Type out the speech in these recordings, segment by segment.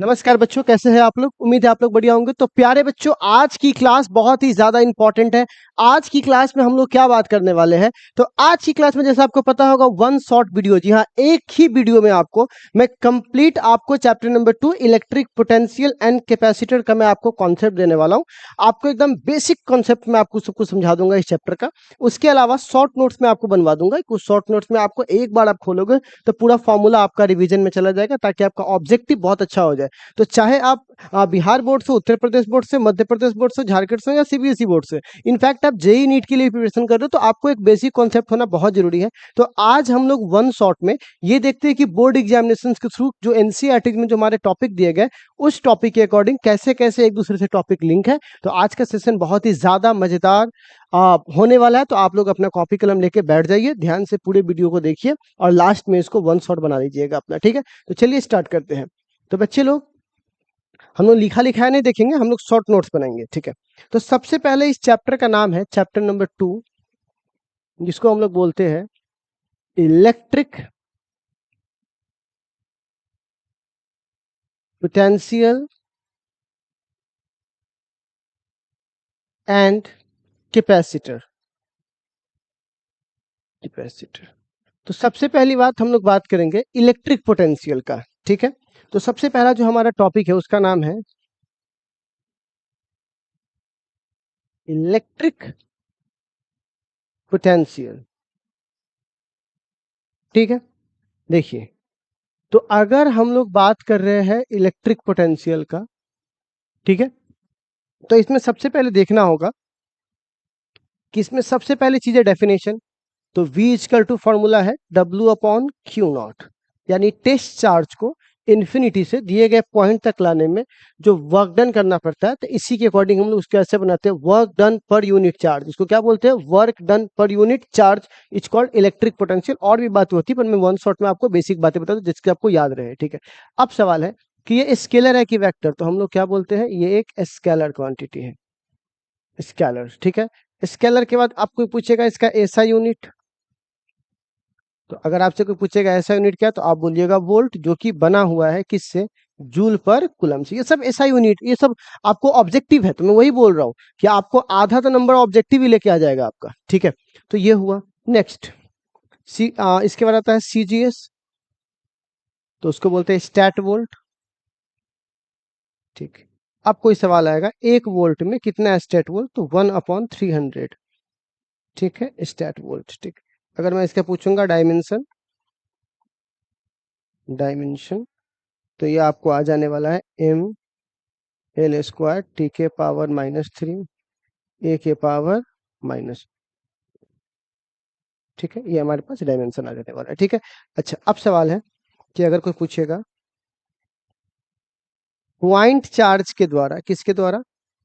नमस्कार बच्चों, कैसे हैं आप लोग। उम्मीद है आप लोग बढ़िया होंगे। तो प्यारे बच्चों, आज की क्लास बहुत ही ज्यादा इंपॉर्टेंट है। आज की क्लास में हम लोग क्या बात करने वाले हैं, तो आज की क्लास में जैसे आपको पता होगा वन शॉट वीडियो, जी हाँ, एक ही वीडियो में मैं कंप्लीट आपको chapter number 2 electric potential and capacitor का मैं आपको कॉन्सेप्ट देने वाला हूँ। आपको एकदम बेसिक कॉन्सेप्ट में आपको सब कुछ समझा दूंगा इस चैप्टर का। उसके अलावा शॉर्ट नोट्स में आपको बनवा दूंगा। कुछ शॉर्ट नोट्स में आपको एक बार आप खोलोगे तो पूरा फॉर्मूला आपका रिवीजन में चला जाएगा, ताकि आपका ऑब्जेक्टिव बहुत अच्छा हो जाए। तो चाहे आप बिहार बोर्ड से, उत्तर प्रदेश बोर्ड से, मध्य प्रदेश बोर्ड से, झारखंड से या सीबीएसई बोर्ड से, इनफैक्ट आप जेई नीट के लिए प्रिपरेशन कर रहे हो, तो आपको एक बेसिक कॉन्सेप्ट होना बहुत जरूरी है। तो आज हम लोग वन शॉट में ये देखते हैं कि बोर्ड एग्जामिनेशन के थ्रू जो एनसीईआरटी में जो हमारे टॉपिक दिए गए, उस टॉपिक के अकॉर्डिंग कैसे कैसे एक दूसरे से टॉपिक लिंक है। तो आज का सेशन बहुत ही ज्यादा मजेदार होने वाला है। तो आप लोग अपना कॉपी कलम लेके बैठ जाइए, ध्यान से पूरे वीडियो को देखिए और लास्ट में इसको वन शॉट बना लीजिएगा अपना। ठीक है, तो चलिए स्टार्ट करते हैं। तो बच्चे लोग, हम लोग लिखा लिखाया नहीं देखेंगे, हम लोग शॉर्ट नोट्स बनाएंगे। ठीक है, तो सबसे पहले इस चैप्टर का नाम है चैप्टर नंबर 2, जिसको हम लोग बोलते हैं electric potential and capacitor. Capacitor, तो सबसे पहली बात हम लोग बात करेंगे इलेक्ट्रिक पोटेंशियल का। ठीक है, तो सबसे पहला जो हमारा टॉपिक है उसका नाम है इलेक्ट्रिक पोटेंशियल। ठीक है, देखिए, तो अगर हम लोग बात कर रहे हैं इलेक्ट्रिक पोटेंशियल का, ठीक है, तो इसमें सबसे पहले देखना होगा कि इसमें सबसे पहली चीज है डेफिनेशन। तो V इक्वल टू फॉर्मूला है W अपॉन क्यू नॉट, यानी टेस्ट चार्ज को इन्फिनिटी से दिए गए पॉइंट तक लाने में जो वर्क डन करना पड़ता है, तो इसी के अकॉर्डिंग हम लोग उसको ऐसे बनाते हैं, work done per unit charge. इसको क्या बोलते हैं? Work done per unit charge is called electric potential. और भी बातें होती है, पर मैं वन शॉट में आपको बेसिक बातें बता दूं जिसके आपको याद रहे। ठीक है, अब सवाल है कि ये स्केलर है कि वेक्टर, तो हम लोग क्या बोलते हैं, ये एक स्केलर क्वांटिटी है, स्केलर। ठीक है, स्केलर के बाद आपको पूछेगा इसका ऐसा यूनिट। तो अगर आपसे कोई पूछेगा ऐसा यूनिट क्या, तो आप बोलिएगा वोल्ट, जो कि बना हुआ है किससे? जूल पर कुलम से। ये सब ऐसा यूनिट, ये सब आपको ऑब्जेक्टिव है। तो मैं वही बोल रहा हूँ कि आपको आधा तो नंबर ऑब्जेक्टिव ही लेके आ जाएगा आपका। ठीक है, तो ये हुआ। नेक्स्ट इसके बाद आता है सीजीएस, तो उसको बोलते हैं स्टैट वोल्ट। ठीक, अब कोई सवाल आएगा, 1 वोल्ट में कितना है स्टैट वोल्ट, तो 1/300। ठीक है, स्टैट वोल्ट। ठीक, अगर मैं इसका पूछूंगा डायमेंशन, डायमेंशन, तो ये आपको आ जाने वाला है ml² t के पावर -3 a के पावर माइनस। ठीक है, ये हमारे पास डायमेंशन आ जाने वाला है। ठीक है, अच्छा, अब सवाल है कि अगर कोई पूछेगा पॉइंट चार्ज के द्वारा, किसके द्वारा?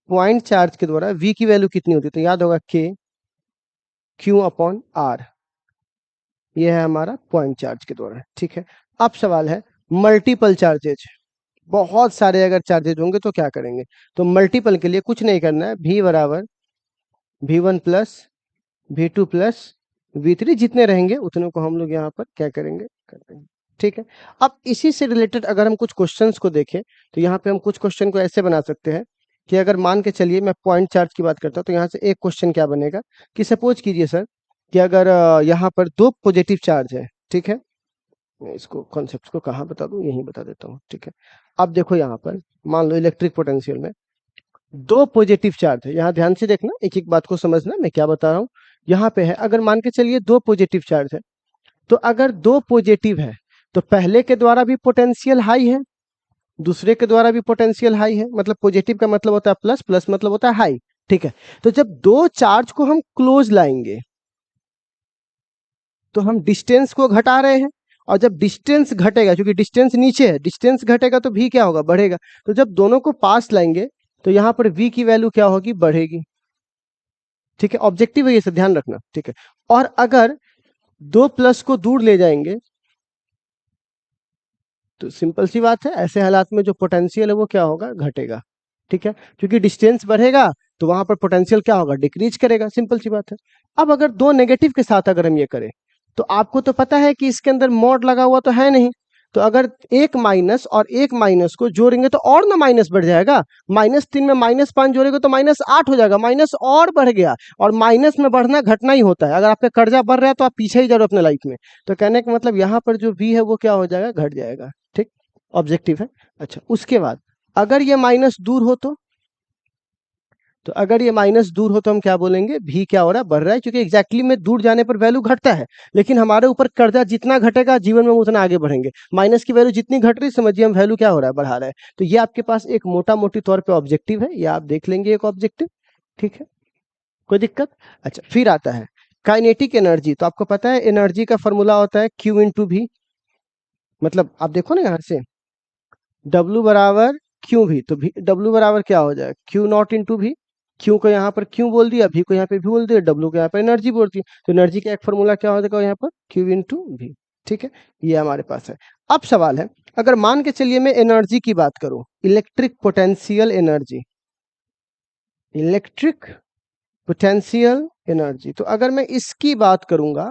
पॉइंट चार्ज के द्वारा v की वैल्यू कितनी होती है, तो याद होगा k q अपॉन r। ये है हमारा पॉइंट चार्ज के द्वारा। ठीक है, अब सवाल है मल्टीपल चार्जेज। बहुत सारे अगर चार्जेज होंगे तो क्या करेंगे? तो मल्टीपल के लिए कुछ नहीं करना है, v बराबर v1 plus v2 plus v3, जितने रहेंगे उतने को हम लोग यहाँ पर क्या करेंगे, कर देंगे। ठीक है, अब इसी से रिलेटेड अगर हम कुछ क्वेश्चंस को देखें, तो यहाँ पे हम कुछ क्वेश्चन को ऐसे बना सकते हैं कि अगर मान के चलिए मैं पॉइंट चार्ज की बात करता हूँ, तो यहाँ से एक क्वेश्चन क्या बनेगा कि सपोज कीजिए सर कि अगर यहाँ पर 2 पॉजिटिव चार्ज है। ठीक है, मैं इसको कॉन्सेप्ट को कहाँ बता दूं, यहीं बता देता हूँ। ठीक है, अब देखो यहाँ पर मान लो इलेक्ट्रिक पोटेंशियल में 2 पॉजिटिव चार्ज है। यहाँ ध्यान से देखना, एक एक बात को समझना मैं क्या बता रहा हूँ। यहाँ पे है, अगर मान के चलिए 2 पॉजिटिव चार्ज है, तो अगर 2 पॉजिटिव है तो पहले के द्वारा भी पोटेंशियल हाई है, दूसरे के द्वारा भी पोटेंशियल हाई है। मतलब पॉजिटिव का मतलब होता है प्लस, प्लस मतलब होता है हाई। ठीक है, तो जब दो चार्ज को हम क्लोज लाएंगे तो हम डिस्टेंस को घटा रहे हैं, और जब डिस्टेंस घटेगा, क्योंकि डिस्टेंस नीचे है, डिस्टेंस घटेगा तो v क्या होगा, बढ़ेगा। तो जब दोनों को पास लाएंगे तो यहाँ पर v की वैल्यू क्या होगी, बढ़ेगी। ठीक है, ऑब्जेक्टिव है, ये सब ध्यान रखना। ठीक है, और अगर 2 प्लस को दूर ले जाएंगे तो सिंपल सी बात है, ऐसे हालात में जो पोटेंशियल है वो क्या होगा, घटेगा। ठीक है, क्योंकि डिस्टेंस बढ़ेगा तो वहां पर पोटेंशियल क्या होगा, डिक्रीज करेगा। सिंपल सी बात है। अब अगर 2 नेगेटिव के साथ अगर हम ये करें, तो आपको तो पता है कि इसके अंदर मॉड लगा हुआ तो है नहीं, तो अगर एक माइनस और एक माइनस को जोड़ेंगे तो और ना माइनस बढ़ जाएगा। -3 में -5 जोड़ेंगे तो -8 हो जाएगा, माइनस और बढ़ गया। और माइनस में बढ़ना घटना ही होता है, अगर आपका कर्जा बढ़ रहा है तो आप पीछे ही जा रहे हो अपने लाइफ में। तो कहने का मतलब यहाँ पर जो v है वो क्या हो जाएगा, घट जाएगा। ठीक, ऑब्जेक्टिव है। अच्छा, उसके बाद अगर ये माइनस दूर हो तो अगर ये माइनस दूर हो तो हम क्या बोलेंगे, भी क्या हो रहा है, बढ़ रहा है, क्योंकि एग्जैक्टली में दूर जाने पर वैल्यू घटता है। लेकिन हमारे ऊपर कर्जा जितना घटेगा जीवन में उतना आगे बढ़ेंगे। माइनस की वैल्यू जितनी घट रही, समझिए हम वैल्यू क्या हो रहा है, बढ़ा रहा है। तो ये आपके पास एक मोटा मोटी तौर पे ऑब्जेक्टिव है, ये आप देख लेंगे एक ऑब्जेक्टिव। ठीक है, कोई दिक्कत? अच्छा, फिर आता है काइनेटिक एनर्जी। तो आपको पता है एनर्जी का फॉर्मूला होता है Q इंटू भी। मतलब आप देखो ना यहाँ से W बराबर क्यू भी, तो W बराबर क्या हो जाएगा, Q नॉट इंटू भी। Q को यहाँ पर Q बोल दिया, भी को यहाँ पे भी बोल दिया, W को यहाँ पर एनर्जी बोल दी। तो एनर्जी का एक फॉर्मूला क्या हो जाएगा यहाँ पर, Q इंटू भी। ठीक है, ये हमारे पास है। अब सवाल है, अगर मान के चलिए मैं एनर्जी की बात करूं, electric potential energy, electric potential energy, तो अगर मैं इसकी बात करूंगा,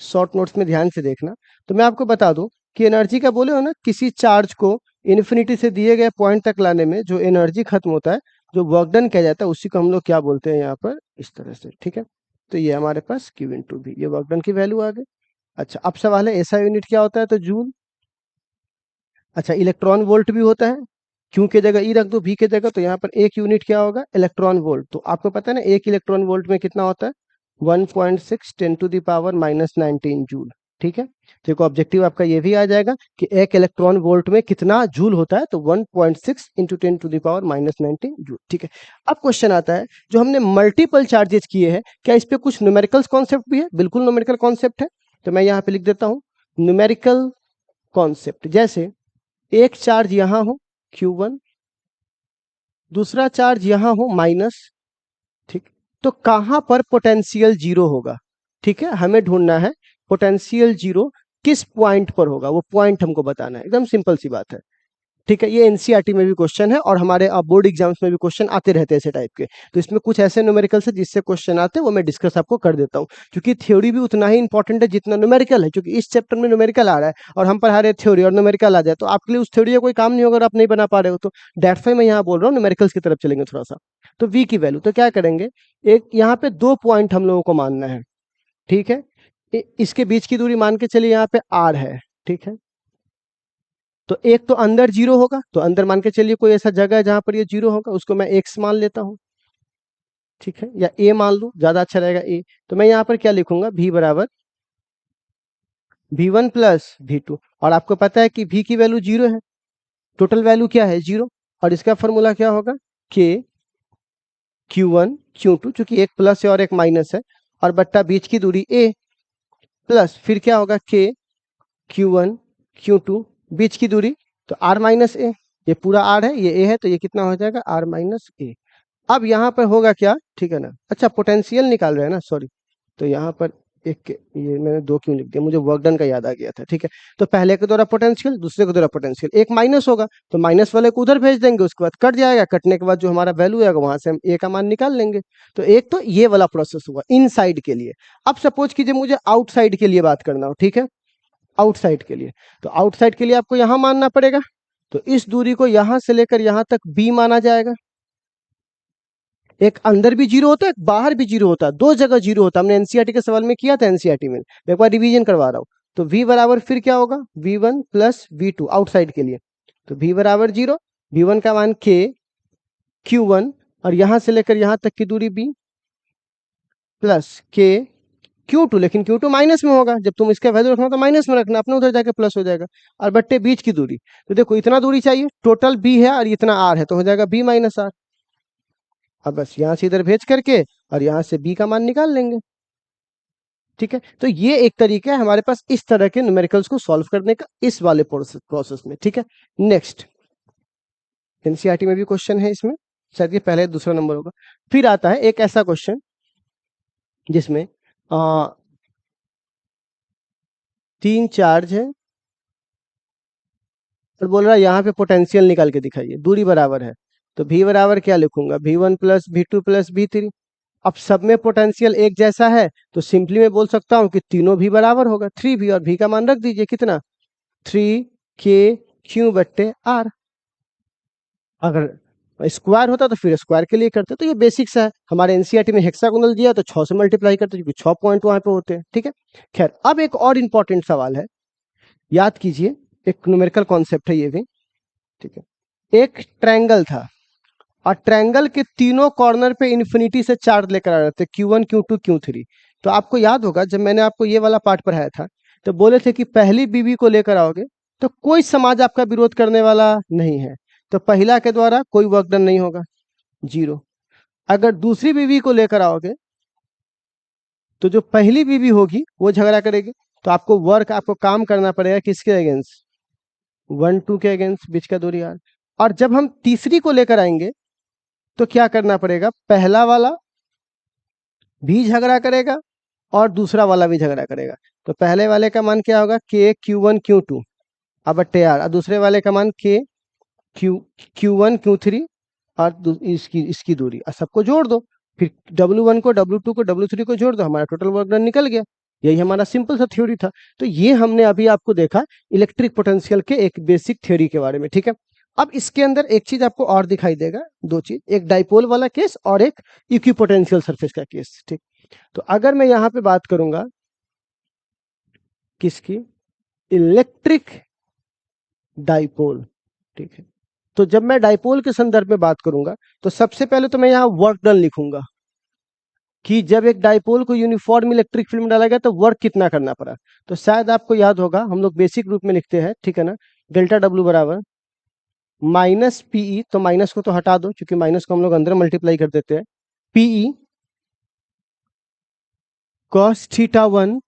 शॉर्ट नोट्स में ध्यान से देखना, तो मैं आपको बता दूं कि एनर्जी का बोले हो ना, किसी चार्ज को इन्फिनिटी से दिए गए पॉइंट तक लाने में जो एनर्जी खत्म होता है, जो वर्क डन किया जाता है, उसी को हम लोग क्या बोलते हैं यहाँ पर, इस तरह से। ठीक है, तो ये हमारे पास Q इंटू भी, ये वर्क डन की वैल्यू आ गई। अच्छा, अब सवाल है ऐसा यूनिट क्या होता है, तो जूल। अच्छा, इलेक्ट्रॉन वोल्ट भी होता है, क्यू के जगह ई रख दो, भी के जगह, तो यहाँ पर एक यूनिट क्या होगा, इलेक्ट्रॉन वोल्ट। तो आपको पता है ना एक इलेक्ट्रॉन वोल्ट में कितना होता है, 1.6 10⁻⁻19 जूल। ठीक है, तो एक ऑब्जेक्टिव आपका ये भी आ जाएगा कि एक इलेक्ट्रॉन वोल्ट में कितना जूल होता है, तो 1.6 × 10⁻⁻19 जूल। ठीक है, अब क्वेश्चन आता है, जो हमने मल्टीपल चार्जेस किए हैं, क्या इस पे कुछ न्यूमेरिकल कॉन्सेप्ट भी है? बिल्कुल न्यूमेरिकल कॉन्सेप्ट है, तो मैं यहाँ पे लिख देता हूँ न्यूमेरिकल कॉन्सेप्ट। जैसे एक चार्ज यहां हो Q1, दूसरा चार्ज यहां हो माइनस। ठीक, तो कहां पर पोटेंशियल जीरो होगा? ठीक है, हमें ढूंढना है पोटेंशियल जीरो किस पॉइंट पर होगा, वो पॉइंट हमको बताना है। एकदम सिंपल सी बात है। ठीक है, ये एनसीईआरटी में भी क्वेश्चन है और हमारे बोर्ड एग्जाम्स में भी क्वेश्चन आते रहते हैं ऐसे टाइप के। तो इसमें कुछ ऐसे न्यूमेरिकल्स है जिससे क्वेश्चन आते हैं, वो मैं डिस्कस आपको कर देता हूँ, क्योंकि थ्योरी भी उतना ही इंपॉर्टेंट है जितना न्यूमेरिकल है। क्योंकि इस चैप्टर में न्यूमेरिकल आ रहा है और हम पढ़ा रहे थ्योरी और न्यूमेरिकल आ जाए तो आपके लिए उस थ्योरी का कोई काम नहीं होगा, अगर आप नहीं बना पा रहे हो तो। दैट्स व्हाई मैं यहाँ बोल रहा हूँ न्यूमेरिकल्स की तरफ चलेंगे थोड़ा सा। तो वी की वैल्यू तो क्या करेंगे, एक यहाँ पे 2 पॉइंट हम लोगों को मानना है। ठीक है, इसके बीच की दूरी मान के चलिए यहाँ पे R है। ठीक है, तो एक तो अंदर जीरो होगा, तो अंदर मान के चलिए कोई ऐसा जगह है जहां पर ये जीरो होगा, उसको मैं x मान लेता हूं। ठीक है, या a मान लूं, ज्यादा अच्छा रहेगा a। तो मैं यहाँ पर क्या लिखूंगा, v बराबर v1 प्लस v2। और आपको पता है कि v की वैल्यू जीरो है, टोटल वैल्यू क्या है, जीरो। और इसका फॉर्मूला क्या होगा, k q1 q2, चूंकि एक प्लस है और एक माइनस है, और बट्टा बीच की दूरी a, प्लस फिर क्या होगा k q1 q2, बीच की दूरी तो r माइनस ए, ये पूरा r है, ये a है, तो ये कितना हो जाएगा, r माइनस ए। अब यहाँ पर होगा क्या, ठीक है ना। अच्छा, पोटेंशियल निकाल रहे हैं ना, सॉरी, तो यहाँ पर एक, ये मैंने 2 क्यों लिख दिया, मुझे वर्क डन का याद आ गया था। ठीक है, तो पहले के द्वारा पोटेंशियल, दूसरे के द्वारा पोटेंशियल, एक माइनस होगा तो माइनस वाले को उधर भेज देंगे, उसके बाद कट जाएगा, कटने के बाद जो हमारा वैल्यू आएगा वहां से हम ए का मान निकाल लेंगे। तो एक तो ये वाला प्रोसेस हुआ इनसाइड के लिए। अब सपोज कीजिए मुझे आउटसाइड के लिए बात करना हो, ठीक है, आउटसाइड के लिए, तो आउटसाइड के लिए आपको यहां मानना पड़ेगा। तो इस दूरी को यहां से लेकर यहां तक b माना जाएगा। एक अंदर भी जीरो होता है, एक बाहर भी जीरो होता है, 2 जगह जीरो होता है। हमने एनसीईआरटी के सवाल में किया था, एनसीईआरटी में, मैं एक बार रिवीजन करवा रहा हूं। तो v बराबर फिर क्या होगा, v1 प्लस v2 आउटसाइड के लिए, तो v बराबर 0, v1 का मान k q1, और यहां से लेकर यहां तक की दूरी b, प्लस k Q2, लेकिन Q2 माइनस में होगा, जब तुम इसका वैल्यू रखना तो माइनस में रखना, अपने उधर जाके प्लस हो जाएगा। और बट्टे बीच की दूरी, तो देखो इतना दूरी चाहिए, टोटल b है और इतना r है, तो हो जाएगा b माइनस r। अब बस यहां से इधर भेज करके और यहां से b का मान निकाल लेंगे। ठीक है, तो ये एक तरीका है हमारे पास इस तरह के न्यूमेरिकल्स को सॉल्व करने का, इस वाले प्रोसेस में। ठीक है, नेक्स्ट एनसीईआरटी में भी क्वेश्चन है इसमें, शायद ये पहले दूसरा नंबर होगा। फिर आता है एक ऐसा क्वेश्चन जिसमें 3 चार्ज है और बोल रहा है यहाँ पे पोटेंशियल निकाल के दिखाइए, दूरी बराबर है। तो v बराबर क्या लिखूंगा, v1 plus v2 plus v3। अब सब में पोटेंशियल एक जैसा है, तो सिंपली मैं बोल सकता हूँ कि तीनों भी बराबर होगा, 3v, और v का मान रख दीजिए कितना, 3 के क्यू बट्टे आर। अगर स्क्वायर होता तो फिर स्क्वायर के लिए करते। तो ये बेसिक्स है, हमारे एनसीईआरटी में हेक्सागोनल दिया तो 6 से मल्टीप्लाई करते क्योंकि 6 पॉइंट वहां पे होते हैं। ठीक है, खैर अब एक और इंपॉर्टेंट सवाल है, याद कीजिए, एक न्यूमेरिकल कॉन्सेप्ट है ये भी। ठीक है, एक ट्रायंगल था और ट्रायंगल के तीनों कॉर्नर पे इन्फिनिटी से चार्ज लेकर आ रहे थे, Q1 Q2 Q3। तो आपको याद होगा जब मैंने आपको ये वाला पार्ट पढ़ाया था तो बोले थे कि पहली बीवी को लेकर आओगे तो कोई समाज आपका विरोध करने वाला नहीं है, तो पहला के द्वारा कोई वर्क डन नहीं होगा, 0। अगर दूसरी बीवी को लेकर आओगे तो जो पहली बीवी होगी वो झगड़ा करेगी, तो आपको काम करना पड़ेगा किसके अगेंस्ट, 1 2 के अगेंस्ट, बीच का दूरी r। और जब हम तीसरी को लेकर आएंगे तो क्या करना पड़ेगा, पहला वाला भी झगड़ा करेगा और दूसरा वाला भी झगड़ा करेगा। तो पहले वाले का मान क्या होगा, के Q1 Q2 अब बट्टे आर, और दूसरे वाले का मान के Q1 Q3 और इसकी दूरी, और सबको जोड़ दो, फिर W1 को W2 को W3 को जोड़ दो, हमारा टोटल वर्क डन निकल गया। यही हमारा सिंपल सा थ्योरी था। तो ये हमने अभी आपको देखा इलेक्ट्रिक पोटेंशियल के एक बेसिक थ्योरी के बारे में। ठीक है, अब इसके अंदर एक चीज आपको और दिखाई देगा, दो चीज, एक डाइपोल वाला केस और एक इक्विपोटेंशियल सरफेस का केस। ठीक, तो अगर मैं यहाँ पे बात करूंगा किसकी, इलेक्ट्रिक डाइपोल। ठीक है, तो जब मैं डाइपोल के संदर्भ में बात करूंगा तो सबसे पहले तो मैं यहाँ वर्क डन लिखूंगा कि जब एक डाइपोल को यूनिफॉर्म इलेक्ट्रिक फील्ड में डाला गया तो वर्क कितना करना पड़ा। तो शायद आपको याद होगा, हम लोग बेसिक रूप में लिखते हैं, ठीक है ना, डेल्टा डब्ल्यू बराबर माइनस पीई, तो माइनस को तो हटा दो क्योंकि माइनस को हम लोग अंदर मल्टीप्लाई कर देते हैं, PE cos theta 1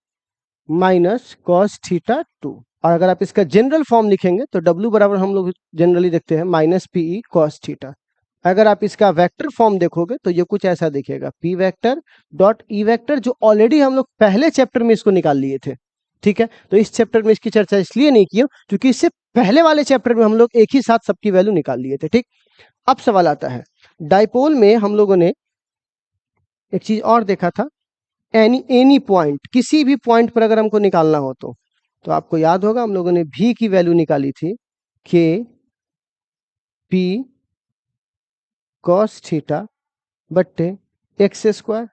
minus cos theta 2। और अगर आप इसका जनरल फॉर्म लिखेंगे तो W बराबर हम लोग जनरली देखते हैं माइनस पीई कॉस थीटा। अगर आप इसका वेक्टर फॉर्म देखोगे तो ये कुछ ऐसा दिखेगा, P vector dot E vector, जो ऑलरेडी हम लोग पहले चैप्टर में इसको निकाल लिए थे। ठीक है, तो इस चैप्टर में इसकी चर्चा इसलिए नहीं की क्योंकि इससे पहले वाले चैप्टर में हम लोग एक ही साथ सबकी वैल्यू निकाल लिए थे। ठीक, अब सवाल आता है, डाइपोल में हम लोगों ने एक चीज और देखा था, एनी पॉइंट, किसी भी पॉइंट पर अगर हमको निकालना हो तो आपको याद होगा हम लोगों ने भी की वैल्यू निकाली थी, के पी कॉस थीटा बट्टे एक्स स्क्वायर।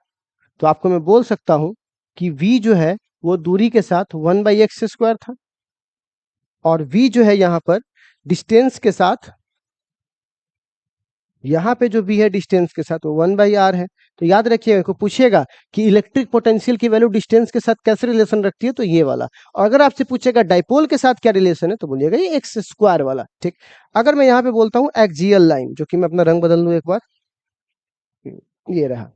तो आपको मैं बोल सकता हूं कि v जो है वो दूरी के साथ 1/x² था, और v जो है यहाँ पर डिस्टेंस के साथ, यहाँ पे जो v है डिस्टेंस के साथ वो 1/r है। तो याद रखिएगा, को पूछेगा कि इलेक्ट्रिक पोटेंशियल की वैल्यू डिस्टेंस के साथ कैसे रिलेशन रखती है, तो ये वाला। और अगर आपसे पूछेगा डाइपोल के साथ क्या रिलेशन है तो बोलिएगा ये x² वाला। ठीक, अगर मैं यहाँ पे बोलता हूँ एक्सियल लाइन, जो कि मैं अपना रंग बदल लूँ एक बार, ये रहा।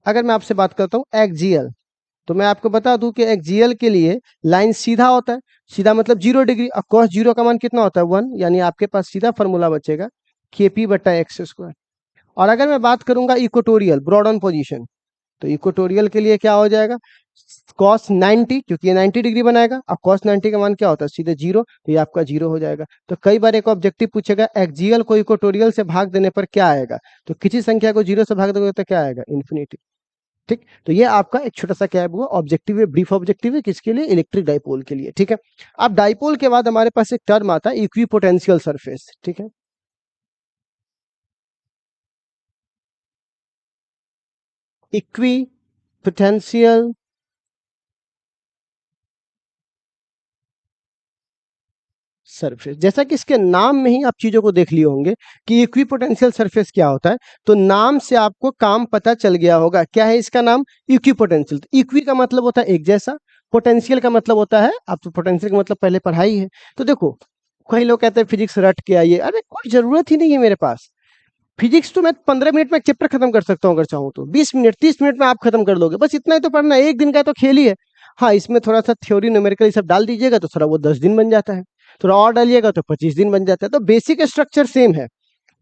अगर मैं आपसे बात करता हूँ एक्सियल, तो मैं आपको बता दूं कि एक्सियल के लिए लाइन सीधा होता है, सीधा मतलब 0 डिग्री, और cos 0 का मान कितना होता है 1, यानी आपके पास सीधा फॉर्मूला बचेगा kp बट्टा x²। और अगर मैं बात करूंगा इक्वेटोरियल, ब्रॉड ऑन पोजीशन, तो इक्वेटोरियल के लिए क्या हो जाएगा, cos 90, क्योंकि ये 90 डिग्री बनाएगा, और cos 90 का मान क्या होता है सीधे 0, तो ये आपका 0 हो जाएगा। तो कई बार एक ऑब्जेक्टिव पूछेगा एक्सियल को इक्वेटोरियल से भाग देने पर क्या आएगा, तो किसी संख्या को 0 से भाग दोगे तो क्या आएगा, इन्फिनिटी। ठीक, तो ये आपका एक छोटा सा क्या हुआ, ऑब्जेक्टिव है, ब्रीफ ऑब्जेक्टिव है, किसके लिए, इलेक्ट्रिक डाइपोल के लिए। ठीक है, अब डाइपोल के बाद हमारे पास एक टर्म आता है इक्विपोटेंशियल सरफेस। ठीक है, इक्विपोटेंशियल सरफेस, जैसा कि इसके नाम में ही आप चीजों को देख लिए होंगे कि इक्विपोटेंशियल सरफेस क्या होता है, तो नाम से आपको काम पता चल गया होगा। क्या है इसका नाम, इक्विपोटेंशियल। इक्वी का मतलब होता है एक जैसा, पोटेंशियल का मतलब होता है, आप तो पोटेंशियल का मतलब पहले पढ़ाई है। तो देखो, कई लोग कहते हैं फिजिक्स रट के आइए, अरे कोई जरूरत ही नहीं है मेरे पास। फिजिक्स तो मैं 15 मिनट में एक चैप्टर खत्म कर सकता हूँ, अगर चाहूँ तो 20 मिनट 30 मिनट में आप खत्म कर लोगे, बस इतना ही तो पढ़ना है, एक दिन का तो खेल ही है। हाँ, इसमें थोड़ा सा थ्योरी न्यूमेरिकल सब डाल दीजिएगा तो थोड़ा वो 10 दिन बन जाता है, थोड़ा और डालिएगा तो 25 दिन बन जाता है। तो बेसिक स्ट्रक्चर सेम है।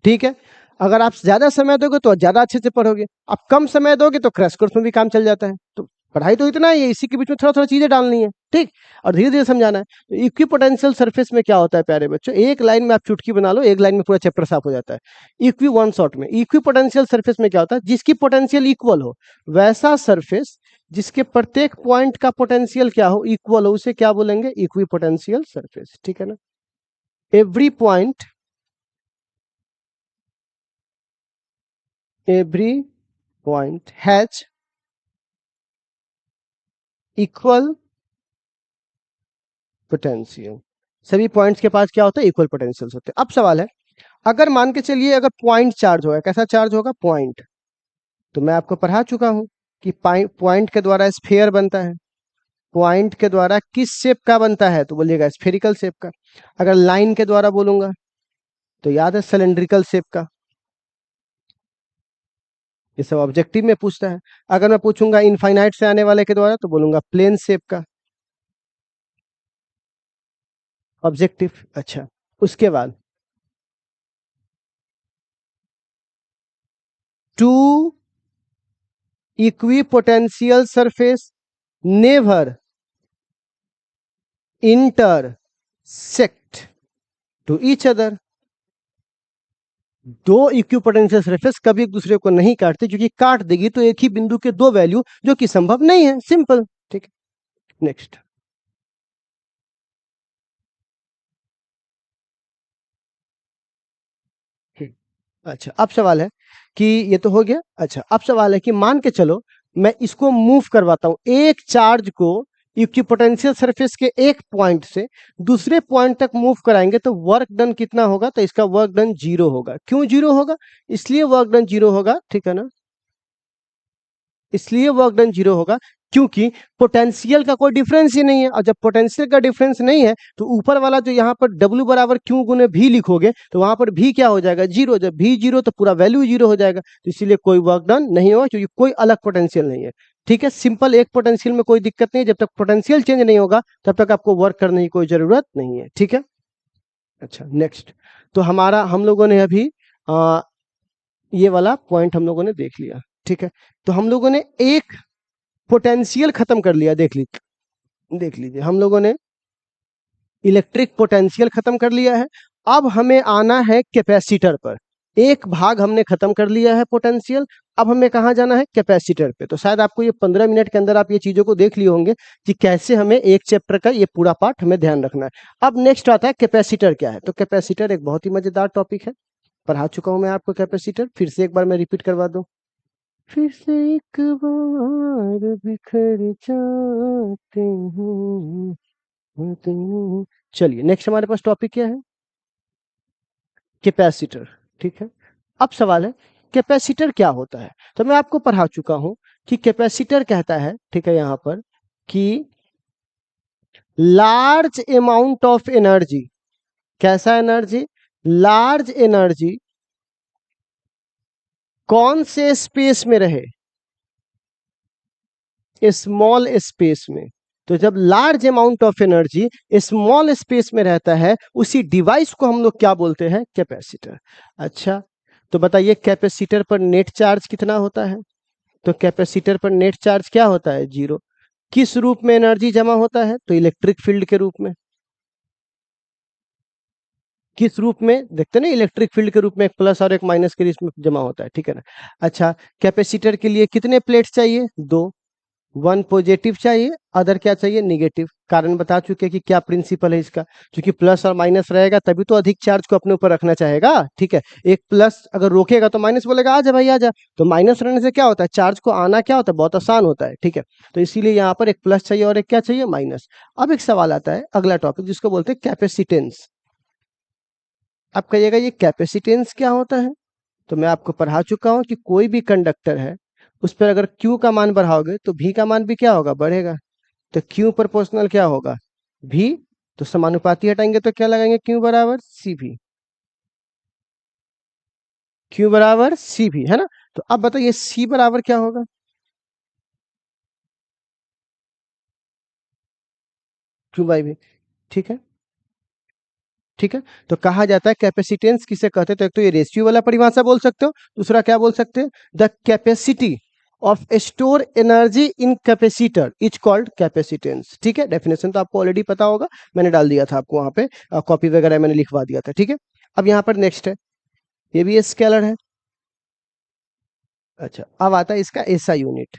ठीक है, अगर आप ज्यादा समय दोगे तो ज्यादा अच्छे से पढ़ोगे, आप कम समय दोगे तो क्रैश कोर्स में भी काम चल जाता है। तो पढ़ाई तो इतना ही है, इसी के बीच में थोड़ा थोड़ा चीजें डालनी है। ठीक, और धीरे धीरे समझाना है। तो इक्विपोटेंशियल सरफेस में क्या होता है प्यारे बच्चों, एक लाइन में आप चुटकी बना लो, एक लाइन में पूरा चैप्टर साफ हो जाता है। इक्वी वन शॉट में, इक्विपोटेंशियल सरफेस में क्या होता है, जिसकी पोटेंशियल इक्वल हो, वैसा सरफेस जिसके प्रत्येक पॉइंट का पोटेंशियल क्या हो, इक्वल हो, उसे क्या बोलेंगे, इक्विपोटेंशियल सरफेस। ठीक है ना। every point has equal potential. सभी पॉइंट्स के पास क्या होता है? इक्वल पोटेंशियल्स होते हैं। अब सवाल है, अगर मान के चलिए अगर पॉइंट चार्ज होगा, कैसा चार्ज होगा? पॉइंट। तो मैं आपको पढ़ा चुका हूं कि पॉइंट के द्वारा स्फीयर बनता है। पॉइंट के द्वारा किस शेप का बनता है? तो बोलिएगा स्फेरिकल शेप का। अगर लाइन के द्वारा बोलूंगा तो याद है सिलेंड्रिकल शेप का। ये सब ऑब्जेक्टिव में पूछता है। अगर मैं पूछूंगा इनफाइनाइट से आने वाले के द्वारा तो बोलूंगा प्लेन शेप का, ऑब्जेक्टिव। अच्छा, उसके बाद two equipotential surface never intersect to each other. दो इक्विपोटेंशियल सरफेस कभी एक दूसरे को नहीं काटते, क्योंकि काट देगी तो एक ही बिंदु के दो वैल्यू, जो कि संभव नहीं है। सिंपल। ठीक है, नेक्स्ट। अच्छा, अब सवाल है कि ये तो हो गया। अच्छा, अब सवाल है कि मान के चलो मैं इसको मूव करवाता हूं, एक चार्ज को इक्विपोटेंशियल सरफेस के एक पॉइंट से दूसरे पॉइंट तक मूव कराएंगे तो वर्क डन कितना होगा? तो इसका वर्क डन 0 होगा। क्यों 0 होगा? इसलिए वर्क डन 0 होगा, ठीक है ना, इसलिए वर्क डन 0 होगा क्योंकि पोटेंशियल का कोई डिफरेंस ही नहीं है। और जब पोटेंशियल का डिफरेंस नहीं है तो ऊपर वाला जो यहाँ पर W बराबर क्यू गुने भी लिखोगे तो वहां पर भी क्या हो जाएगा? 0। जब भी 0 तो पूरा वैल्यू 0 हो जाएगा, तो इसीलिए कोई वर्क डन नहीं होगा, क्योंकि कोई अलग पोटेंशियल नहीं है। ठीक है, सिंपल। एक पोटेंशियल में कोई दिक्कत नहीं है, जब तक पोटेंशियल चेंज नहीं होगा तब तक आपको वर्क करने की कोई जरूरत नहीं है। ठीक है, अच्छा, नेक्स्ट। तो हमारा हम लोगों ने अभी ये वाला पॉइंट हम लोगों ने देख लिया। ठीक है, तो हम लोगों ने एक पोटेंशियल खत्म कर लिया। देख लीजिए हम लोगों ने इलेक्ट्रिक पोटेंशियल खत्म कर लिया है। अब हमें आना है कैपेसिटर पर। एक भाग हमने खत्म कर लिया है पोटेंशियल, अब हमें कहाँ जाना है? कैपेसिटर पे। तो शायद आपको ये 15 मिनट के अंदर आप ये चीजों को देख लिए होंगे कि कैसे हमें एक चैप्टर का ये पूरा पार्ट हमें ध्यान रखना है। अब नेक्स्ट आता है कैपेसिटर क्या है। तो कैपेसिटर एक बहुत ही मजेदार टॉपिक है, पढ़ा चुका हूं मैं आपको कैपेसिटर। फिर से एक बार मैं रिपीट करवा दूं, फिर से एक बार बिखर जाते हैं। चलिए, नेक्स्ट हमारे पास टॉपिक क्या है? कैपेसिटर। ठीक है, अब सवाल है कैपेसिटर क्या होता है। तो मैं आपको पढ़ा चुका हूं कि कैपेसिटर कहता है, ठीक है, यहां पर कि लार्ज अमाउंट ऑफ एनर्जी। कैसा एनर्जी? लार्ज एनर्जी कौन से स्पेस में रहे? स्मॉल स्पेस में। तो जब large amount of energy small space में रहता है, उसी डिवाइस को हम लोग क्या बोलते हैं? कैपेसिटर। अच्छा, तो बताइए कैपेसिटर पर नेट चार्ज कितना होता है? तो कैपेसिटर पर नेट चार्ज क्या होता है? 0। किस रूप में एनर्जी जमा होता है? तो इलेक्ट्रिक फील्ड के रूप में। किस रूप में? देखते ना, इलेक्ट्रिक फील्ड के रूप में, एक प्लस और एक माइनस के रूप में जमा होता है। ठीक है ना। अच्छा, कैपेसिटर के लिए कितने प्लेट्स चाहिए? 2। 1 पॉजिटिव चाहिए, अदर क्या चाहिए? निगेटिव। कारण बता चुके कि क्या प्रिंसिपल है इसका, क्योंकि प्लस और माइनस रहेगा तभी तो अधिक चार्ज को अपने ऊपर रखना चाहेगा। ठीक है, एक प्लस अगर रोकेगा तो माइनस बोलेगा आजा भाई आजा, तो माइनस रहने से क्या होता है? चार्ज को आना क्या होता है? बहुत आसान होता है। ठीक है, तो इसीलिए यहाँ पर एक प्लस चाहिए और एक क्या चाहिए? माइनस। अब एक सवाल आता है, अगला टॉपिक, जिसको बोलते हैं कैपेसिटेंस। आप कहिएगा ये कैपेसिटेंस क्या होता है? तो मैं आपको पढ़ा चुका हूं कि कोई भी कंडक्टर है, उस पर अगर Q का मान बढ़ाओगे तो V का मान भी क्या होगा? बढ़ेगा। तो Q प्रोपोर्शनल क्या होगा? V। तो समानुपाती हटाएंगे तो क्या लगाएंगे? Q बराबर CV। Q बराबर CV, है ना। तो अब बताइए C बराबर क्या होगा? Q by V। ठीक है, ठीक है। तो कहा जाता है कैपेसिटेंस किसे कहते हैं? तो एक तो ये रेशियो वाला परिभाषा बोल सकते हो, दूसरा क्या बोल सकते हैं? The capacity of store energy in capacitor is called capacitance. ठीक है, डेफिनेशन तो आपको ऑलरेडी पता होगा, मैंने डाल दिया था आपको वहां पे, कॉपी वगैरह मैंने लिखवा दिया था। ठीक है, अब यहाँ पर नेक्स्ट है, ये भी स्केलर है। अच्छा, अब आता है इसका एसआई यूनिट।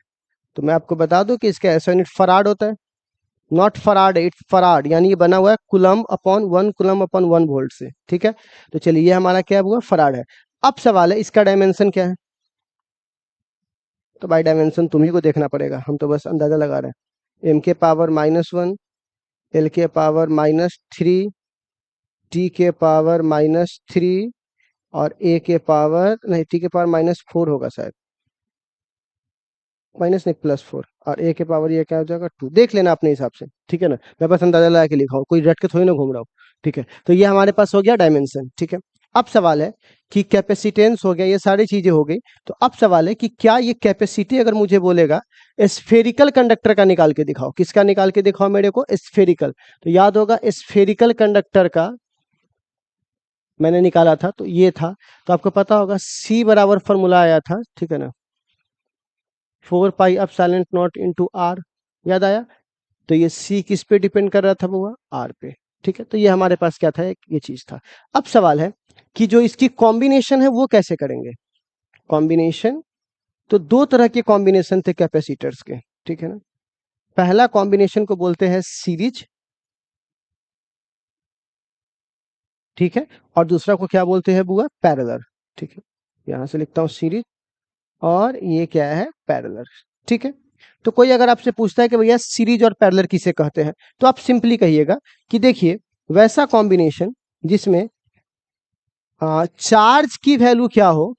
तो मैं आपको बता दूं कि इसका एसआई यूनिट फराड होता है। नॉट फराड, इट्स फराड, यानी ये बना हुआ है कुलम अपॉन 1 वोल्ट से, ठीक है। तो चलिए ये हमारा क्या हुआ, फराड है। अब सवाल है इसका डायमेंशन क्या है। तो भाई डायमेंशन तुम्ही को देखना पड़ेगा, हम तो बस अंदाजा लगा रहे हैं। m के पावर -1, l के पावर -3, t के पावर -3 और a के पावर नहीं, t के पावर -4 होगा शायद, माइनस नहीं +4, और a के पावर ये क्या हो जाएगा 2, देख लेना अपने हिसाब से, ठीक है ना। मैं बस अंदाजा लगा के लिखा हूँ, कोई रट के थोड़ी ना घूम रहा हूँ, ठीक है। तो ये हमारे पास हो गया डायमेंशन, ठीक है। अब सवाल है कि कैपेसिटेंस हो गया, ये सारी चीजें हो गई। तो अब सवाल है कि क्या ये कैपेसिटी अगर मुझे बोलेगा स्फेरिकल कंडक्टर का निकाल के दिखाओ, किसका निकाल के दिखाओ मेरे को, स्फेरिकल। तो याद होगा स्फेरिकल कंडक्टर का मैंने निकाला था, तो ये था। तो आपको पता होगा C बराबर फॉर्मूला आया था, ठीक है ना, 4 पाई epsilon नॉट r, याद आया। तो ये C किस पे डिपेंड कर रहा था बुआ, R पे, ठीक है। तो ये हमारे पास क्या था, एक ये चीज था। अब सवाल है कि जो इसकी कॉम्बिनेशन है वो कैसे करेंगे। कॉम्बिनेशन, तो दो तरह के कॉम्बिनेशन थे कैपेसिटर्स के, ठीक है ना। पहला कॉम्बिनेशन को बोलते हैं सीरीज, ठीक है, और दूसरा को क्या बोलते हैं बुआ, पैरेलल, ठीक है। यहां से लिखता हूं सीरीज, और ये क्या है, पैरेलल, ठीक है। तो कोई अगर आपसे पूछता है कि भैया सीरीज और पैरेलल किसे कहते हैं, तो आप सिंपली कहिएगा कि देखिए वैसा कॉम्बिनेशन जिसमें चार्ज की वैल्यू क्या हो,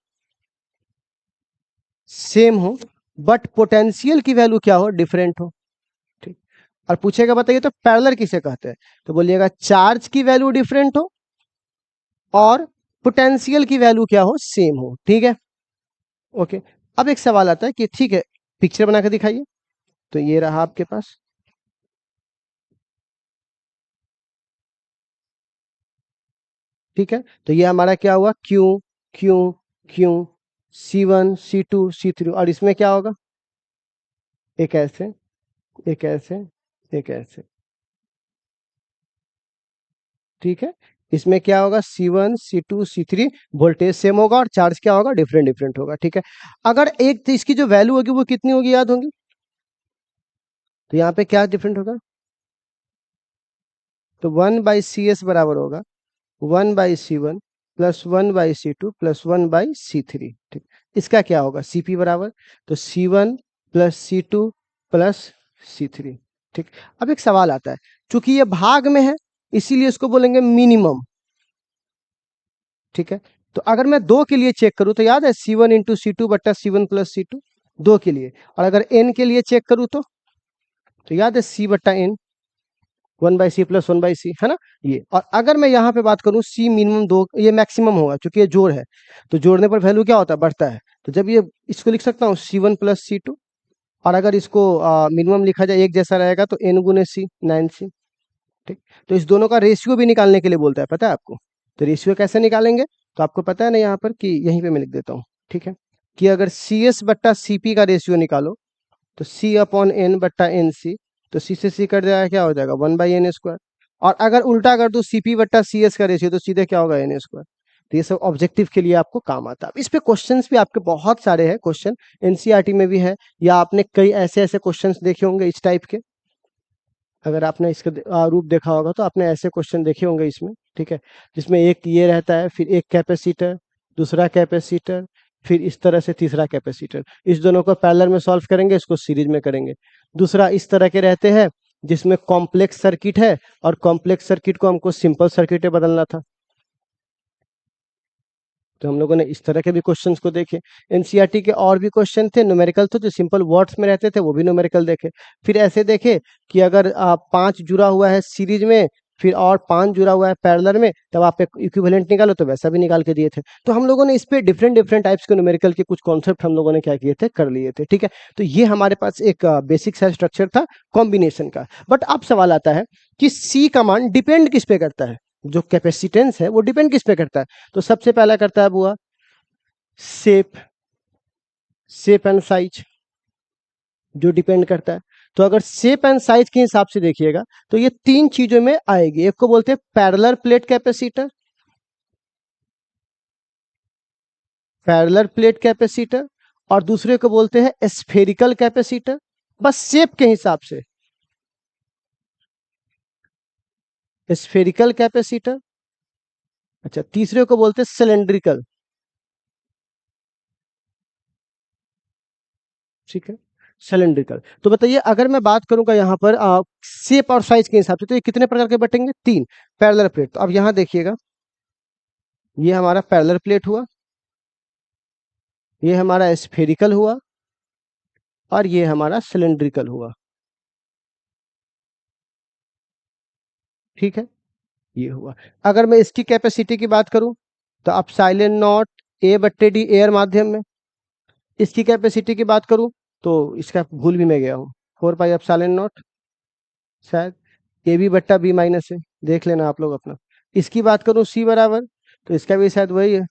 सेम हो, बट पोटेंशियल की वैल्यू क्या हो, डिफरेंट हो, ठीक। और पूछेगा बताइए तो पैरेलल किसे कहते हैं, तो बोलिएगा चार्ज की वैल्यू डिफरेंट हो और पोटेंशियल की वैल्यू क्या हो, सेम हो, ठीक है। ओके। अब एक सवाल आता है कि ठीक है पिक्चर बना के दिखाइए। तो ये रहा आपके पास, ठीक है। तो ये हमारा क्या हुआ, Q Q Q, C1 C2 C3, और इसमें क्या होगा, एक ऐसे, एक ऐसे, एक ऐसे, ठीक है। इसमें क्या होगा, C1 C2 C3, voltage same होगा और चार्ज क्या होगा, डिफरेंट डिफरेंट होगा, ठीक है। अगर एक तो इसकी जो वैल्यू होगी वो कितनी होगी, याद होंगी। तो यहाँ पे क्या डिफरेंट होगा, तो 1/CS बराबर होगा 1/C1 plus 1/C2 plus 1/C3, ठीक। इसका क्या होगा, CP बराबर, तो C1 plus C2 plus C3, ठीक। अब एक सवाल आता है, चूंकि ये भाग में है इसीलिए इसको बोलेंगे मिनिमम, ठीक है। तो अगर मैं दो के लिए चेक करूं तो याद है C1 × C2 बट्टा C1 प्लस C2, दो के लिए। और अगर n के लिए चेक करूं तो याद है C बट्टा n, 1/C प्लस 1/C, है ना ये। और अगर मैं यहाँ पे बात करूँ C मिनिमम दो, ये मैक्सिमम होगा क्योंकि ये जोड़ है, तो जोड़ने पर वैल्यू क्या होता है, बढ़ता है। तो जब ये इसको लिख सकता हूँ C1 प्लस C2, और अगर इसको मिनिमम लिखा जाए एक जैसा रहेगा तो n गुने C 9C, ठीक। तो इस दोनों का रेशियो भी निकालने के लिए बोलता है, पता है आपको। तो रेशियो कैसे निकालेंगे, तो आपको पता है ना यहाँ पर कि यहीं पे मैं लिख देता हूँ, ठीक है, कि अगर CS बट्टा CP का रेशियो निकालो तो C अपॉन n बट्टा NC, तो C से C कट जाएगा, क्या हो जाएगा 1/n²। और अगर उल्टा कर दो CP बट्टा CS का रेशियो तो सीधे क्या होगा, n²। तो ये सब ऑब्जेक्टिव के लिए आपको काम आता है। अब इस पे क्वेश्चंस भी आपके बहुत सारे हैं, क्वेश्चन एनसीईआरटी में भी है, या आपने कई ऐसे ऐसे क्वेश्चंस देखे होंगे इस टाइप के। अगर आपने इसका रूप देखा होगा तो आपने ऐसे क्वेश्चन देखे होंगे इसमें, ठीक है, जिसमें एक ये रहता है, फिर एक कैपेसिटर, दूसरा कैपेसिटर, फिर इस तरह से तीसरा कैपेसिटर। इस दोनों को पैरेलल में सॉल्व करेंगे, इसको सीरीज में करेंगे। दूसरा इस तरह के रहते हैं जिसमें कॉम्प्लेक्स सर्किट है और कॉम्प्लेक्स सर्किट को हमको सिंपल सर्किट में बदलना था, तो हम लोगों ने इस तरह के भी क्वेश्चंस को देखे। एनसीईआरटी के और भी क्वेश्चन थे, न्यूमेरिकल थे, जो सिंपल वर्ड्स में रहते थे, वो भी न्यूमेरिकल देखे। फिर ऐसे देखे कि अगर 5 जुड़ा हुआ है सीरीज में, फिर और 5 जुड़ा हुआ है पैरेलल में, तब आप इक्विवेलेंट निकालो, तो वैसा भी निकाल के दिए थे। तो हम लोगों ने इस पे डिफरेंट डिफरेंट टाइप्स के न्यूमेरिकल के कुछ कॉन्सेप्ट हम लोगों ने क्या किए थे, कर लिए थे, ठीक है। तो ये हमारे पास एक बेसिक सा स्ट्रक्चर था कॉम्बिनेशन का। बट अब सवाल आता है कि सी कमांड डिपेंड किस पे करता है, जो कैपेसिटेंस है वो डिपेंड किस पे करता है। तो सबसे पहला करता है बुआ शेप, शेप एंड साइज, जो डिपेंड करता है। तो अगर शेप एंड साइज के हिसाब से देखिएगा तो ये तीन चीजों में आएगी। एक को बोलते हैं parallel plate capacitor, parallel plate capacitor, और दूसरे को बोलते हैं स्फेरिकल कैपेसिटर। बस शेप के हिसाब से, स्फेरिकल कैपेसिटर। अच्छा, तीसरे को बोलते हैं सिलेंड्रिकल। ठीक है, सिलेंड्रिकल। तो बताइए, अगर मैं बात करूंगा यहाँ पर शेप और साइज के हिसाब से, तो ये कितने प्रकार के बटेंगे? तीन। पैरेलल प्लेट, तो अब यहाँ देखिएगा, ये हमारा पैरेलल प्लेट हुआ, ये हमारा स्फेरिकल हुआ, और ये हमारा सिलेंड्रिकल हुआ। ठीक है, ये हुआ। अगर मैं इसकी कैपेसिटी की बात करूं, तो अब साइलेंट नॉट ए बट्टे डी एयर माध्यम में। इसकी कैपेसिटी की बात करूं, तो इसका भूल भी मैं गया हूँ, 4 पाई अब साइलेंट नॉट, शायद ए बी बट्टा बी माइनस है, देख लेना आप लोग अपना। इसकी बात करूं सी बराबर, तो इसका भी शायद वही है,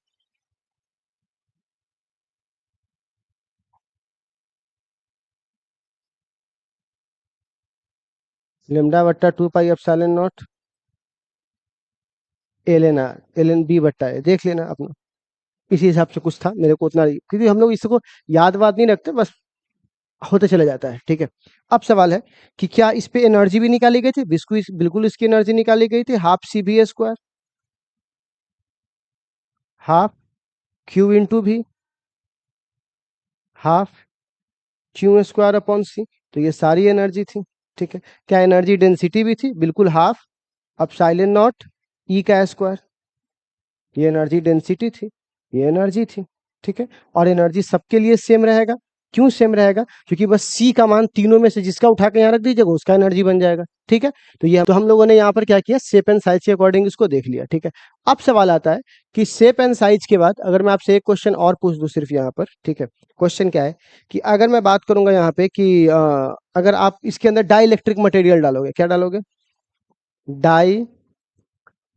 लेमडा बट्टा 2 पाई अब silent not L N R L N B बट्टा है, देख लेना अपना। इसी हिसाब से कुछ था, मेरे को उतना क्योंकि हम लोग इसको याद वाद नहीं रखते, बस होते चले जाता है। ठीक है, अब सवाल है कि क्या इस पे एनर्जी भी निकाली गई थी? बिल्कुल इसकी एनर्जी निकाली गई थी, half C B square, half Q into भी, half Q square upon C. तो ये सारी एनर्जी थी। ठीक है, क्या एनर्जी डेंसिटी भी थी? बिल्कुल हाफ अब साइलेंट नॉट ई का स्क्वायर, ये एनर्जी डेंसिटी थी, ये एनर्जी थी। ठीक है, और एनर्जी सबके लिए सेम रहेगा। क्यों सेम रहेगा? क्योंकि बस सी का मान तीनों में से जिसका उठा के यहाँ रख दीजिएगा, उसका एनर्जी बन जाएगा। ठीक है, तो ये तो हम लोगों ने यहाँ पर क्या किया, शेप एंड साइज के अकॉर्डिंग इसको देख लिया। ठीक है, अब सवाल आता है कि शेप एंड साइज के बाद अगर मैं आपसे एक क्वेश्चन और पूछ दूं सिर्फ यहाँ पर। ठीक है, क्वेश्चन क्या है कि अगर मैं बात करूंगा यहाँ पे कि अगर आप इसके अंदर डाई इलेक्ट्रिक मटेरियल डालोगे, क्या डालोगे? डाई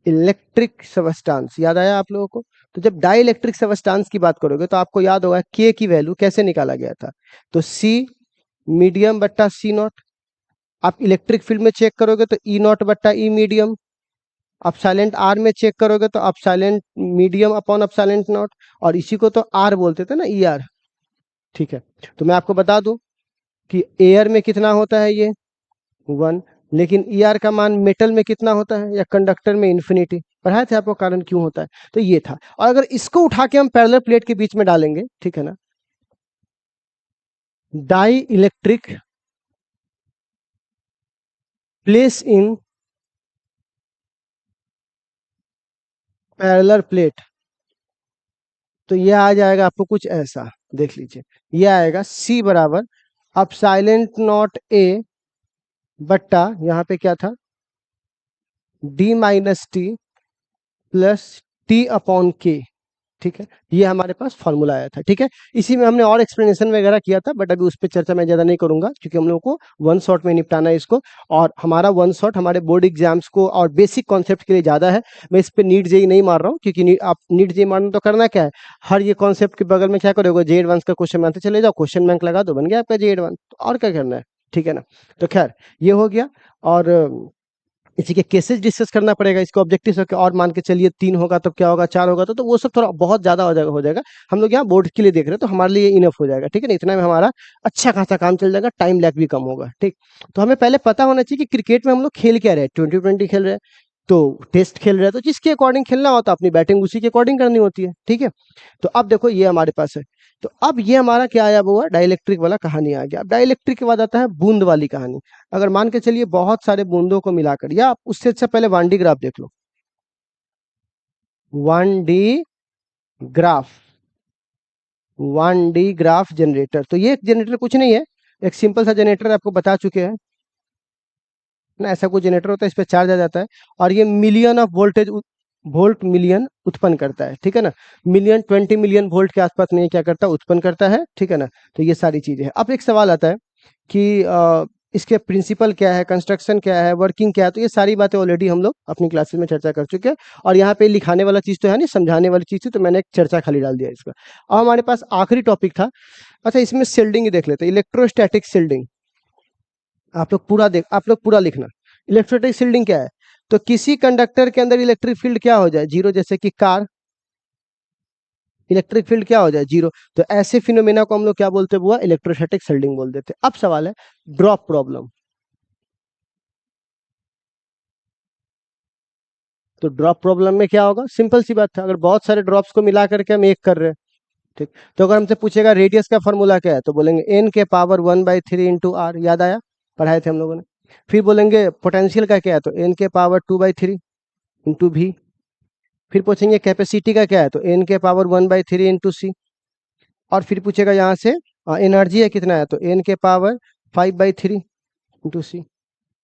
इलेक्ट्रिक सबस्टांस, याद आया आप लोगों को? तो जब डाई इलेक्ट्रिक सबस्टांस की बात करोगे, तो आपको याद होगा के की वैल्यू कैसे निकाला गया था। तो सी मीडियम बट्टा सी नॉट। आप इलेक्ट्रिक फील्ड में चेक करोगे तो ई नॉट बट्टा ई मीडियम। आप साइलेंट आर में चेक करोगे तो आप साइलेंट मीडियम अपॉन आप साइलेंट नॉट। और इसी को तो आर बोलते थे ना, ई आर। ठीक है, तो मैं आपको बता दूं कि एयर में कितना होता है, ये 1। लेकिन ई आर का मान मेटल में कितना होता है, या कंडक्टर में इन्फिनिटी। पढ़ाए थे आपको कारण क्यों होता है। तो ये था। और अगर इसको उठा के हम पैरेलल प्लेट के बीच में डालेंगे, ठीक है ना, dielectric place in parallel plate, तो ये आ जाएगा आपको कुछ ऐसा, देख लीजिए। ये आएगा सी बराबर अब साइलेंट नॉट ए बट्टा यहाँ पे क्या था, D minus T plus T upon के। ठीक है, ये हमारे पास फॉर्मूला आया था। ठीक है, इसी में हमने और एक्सप्लेनेशन वगैरह किया था, बट अभी उस पर चर्चा मैं ज़्यादा नहीं करूंगा, क्योंकि हम लोगों को वन शॉट में निपटाना है इसको। और हमारा वन शॉट हमारे बोर्ड एग्जाम्स को और बेसिक कॉन्सेप्ट के लिए ज़्यादा है। मैं इस पर नीट जेई नहीं मार रहा हूँ, क्योंकि आप नीट जेई मारना तो करना क्या है, हर ये कॉन्सेप्ट के बगल में क्या करोगे, जे एडवांस का क्वेश्चन बनाते चले जाओ, क्वेश्चन बैंक लगा दो, बन गया आपका जे एडवांस। तो और क्या करना है? ठीक है ना, तो खैर ये हो गया। और इसी के केसेस डिस्कस करना पड़ेगा, इसको ऑब्जेक्टिव और मान के चलिए 3 होगा तब क्या होगा, 4 होगा तो वो सब थोड़ा बहुत ज्यादा हो जाएगा। हम लोग यहाँ बोर्ड के लिए देख रहे हैं, तो हमारे लिए इनफ हो जाएगा। ठीक है ना, इतना में हमारा अच्छा खासा काम चल जाएगा, टाइम लैग भी कम होगा। ठीक, तो हमें पहले पता होना चाहिए कि क्रिकेट में हम लोग खेल क्या रहे हैं, 2020 खेल रहे हैं, तो टेस्ट खेल रहे हैं, तो जिसके अकॉर्डिंग खेलना होता है अपनी बैटिंग उसी के अकॉर्डिंग करनी होती है। ठीक है, तो अब देखो ये हमारे पास है। तो अब ये हमारा क्या आया हुआ, डाइलेक्ट्रिक वाला कहानी आ गया। अब डाइलेक्ट्रिक के बाद आता है बूंद वाली कहानी। अगर मान के चलिए बहुत सारे बूंदों को मिलाकर, या उससे अच्छा पहले 1D ग्राफ देख लो। 1D graph, 1D graph generator. तो ये जनरेटर कुछ नहीं है, एक सिंपल सा जनरेटर आपको बता चुके हैं ना, ऐसा कोई जनरेटर होता है, इस पर चार्ज आ जाता है, और ये million of voltage, volt million उत्पन्न करता है। ठीक है ना, मिलियन 20 मिलियन वोल्ट के आसपास में ये क्या करता है, उत्पन्न करता है। ठीक है ना, तो ये सारी चीजें हैं। अब एक सवाल आता है कि इसके प्रिंसिपल क्या है, कंस्ट्रक्शन क्या है, वर्किंग क्या है। तो ये सारी बातें ऑलरेडी हम लोग अपनी क्लासेस में चर्चा कर चुके हैं, और यहाँ पे लिखाने वाला चीज तो है नहीं, समझाने वाली चीज थी, तो मैंने एक चर्चा खाली डाल दिया इसका। अब हमारे पास आखिरी टॉपिक था। अच्छा, इसमें शिल्डिंग ही देख लेते हैं, इलेक्ट्रोस्टैटिक शिल्डिंग। आप लोग पूरा लिखना। इलेक्ट्रोस्टैटिक शिल्डिंग क्या है? तो किसी कंडक्टर के अंदर इलेक्ट्रिक फील्ड क्या हो जाए, जीरो, जैसे कि कार, इलेक्ट्रिक फील्ड क्या हो जाए, जीरो। तो ऐसे फिनोमेना को हम लोग क्या बोलते हैं बुआ, इलेक्ट्रोस्टैटिक शिल्डिंग बोल देते हैं। अब सवाल है ड्रॉप प्रॉब्लम। तो ड्रॉप प्रॉब्लम में क्या होगा, सिंपल सी बात है, अगर बहुत सारे ड्रॉप्स को मिला करके हम एक कर रहे हैं, ठीक, तो अगर हमसे पूछेगा रेडियस का फॉर्मूला क्या है, तो बोलेंगे n के पावर 1/3 इंटू आर, याद आया, पढ़ाए थे हम लोगों ने। फिर बोलेंगे पोटेंशियल का क्या है, तो n के पावर 2/3 इंटू भी। फिर पूछेंगे कैपेसिटी का क्या है, तो n के पावर 1/3 इंटू सी। और फिर पूछेगा यहाँ से एनर्जी है कितना है, तो n के पावर 5/3 इंटू सी,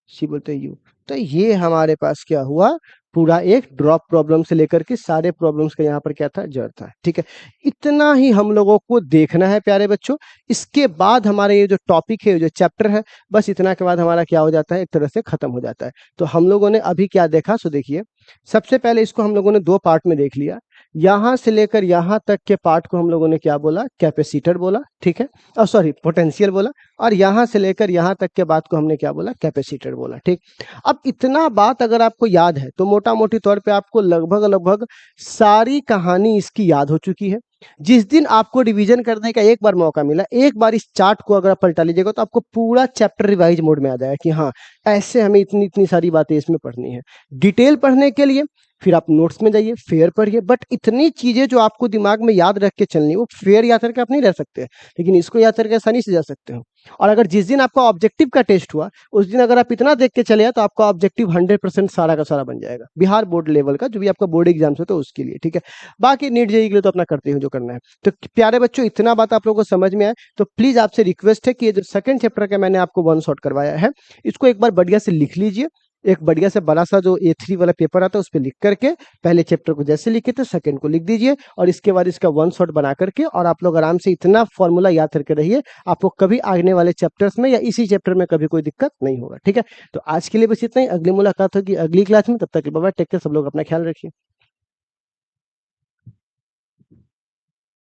सी बोलते हैं यू। तो ये हमारे पास क्या हुआ, पूरा एक ड्रॉप प्रॉब्लम से लेकर के सारे प्रॉब्लम्स का यहाँ पर क्या था, जड़ था, ठीक है। इतना ही हम लोगों को देखना है प्यारे बच्चों। इसके बाद हमारा ये जो टॉपिक है, जो चैप्टर है, बस इतना के बाद हमारा क्या हो जाता है, एक तरह से खत्म हो जाता है। तो हम लोगों ने अभी क्या देखा, सो देखिए, सबसे पहले इसको हम लोगों ने दो पार्ट में देख लिया। यहाँ से लेकर यहाँ तक के पार्ट को हम लोगों ने क्या बोला, कैपेसिटर बोला, ठीक है, और सॉरी पोटेंशियल बोला। और यहाँ से लेकर यहाँ तक के बात को हमने क्या बोला, कैपेसिटर बोला, ठीक। अब इतना बात अगर आपको याद है तो मोटा मोटी तौर पे आपको लगभग लगभग सारी कहानी इसकी याद हो चुकी है। जिस दिन आपको रिवीजन करने का एक बार मौका मिला, एक बार इस चार्ट को अगर आप पलटा लीजिएगा तो आपको पूरा चैप्टर रिवाइज मोड में आ जाएगा कि हाँ, ऐसे हमें इतनी इतनी सारी बातें इसमें पढ़नी है। डिटेल पढ़ने के लिए फिर आप नोट्स में जाइए, फेयर पढ़िए, बट इतनी चीजें जो आपको दिमाग में याद रख के चलनी, वो फेयर याद करके आप नहीं रह सकते, लेकिन इसको याद करके आसानी से जा सकते हो। और अगर जिस दिन आपका ऑब्जेक्टिव का टेस्ट हुआ, उस दिन अगर आप इतना देख के चले तो आपका ऑब्जेक्टिव 100% सारा का सारा बन जाएगा, बिहार बोर्ड लेवल का जो भी आपका बोर्ड एग्जाम्स होता है उसके लिए, ठीक है। बाकी नीट जेईई के लिए तो अपना करते हो जो करना है। तो प्यारे बच्चों, इतना बात आप लोगों को समझ में आए तो प्लीज आपसे रिक्वेस्ट है कि ये जो सेकंड चैप्टर का मैंने आपको वन शॉट करवाया है, इसको एक बार बढ़िया से लिख लीजिए। एक बढ़िया से बड़ा सा जो A3 वाला पेपर आता है उस पर लिख करके पहले चैप्टर को जैसे लिखे थे सेकंड को लिख दीजिए, और इसके बाद इसका वन शॉट बना करके, और आप लोग आराम से इतना फॉर्मूला याद करके रहिए, आपको कभी आने वाले चैप्टर्स में या इसी चैप्टर में कभी कोई दिक्कत नहीं होगा, ठीक है। तो आज के लिए बस इतना ही, अगली मुलाकात होगी अगली क्लास में, तब तक बाय बाय, टेक केयर, सब लोग अपना ख्याल रखिए।